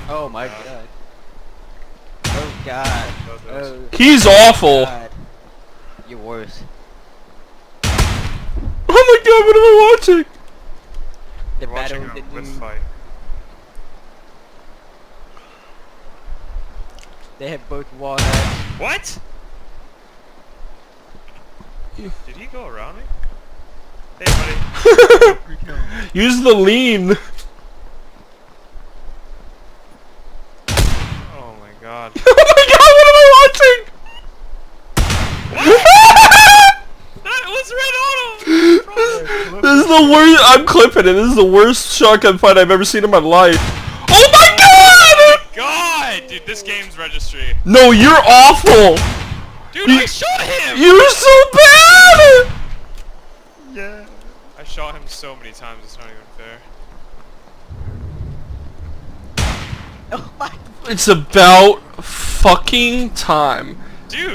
Oh my god. Oh god. Oh, He's awful. God. You're worse. Oh my god, what am I watching? The We're watching battle a that with you... fight. They have both wall heads. What? Did he go around me? Hey, buddy. Use the lean. Oh my god. Oh my god, what am I watching? That was red auto! This is the worst. I'm clipping it. This is the worst shotgun fight I've ever seen in my life. Oh my god! God! Dude, this game's registry. No, you're awful. Dude, I shot him! You're so bad! Yeah. I shot him so many times, it's not even fair. Oh my... It's about fucking time. Dude!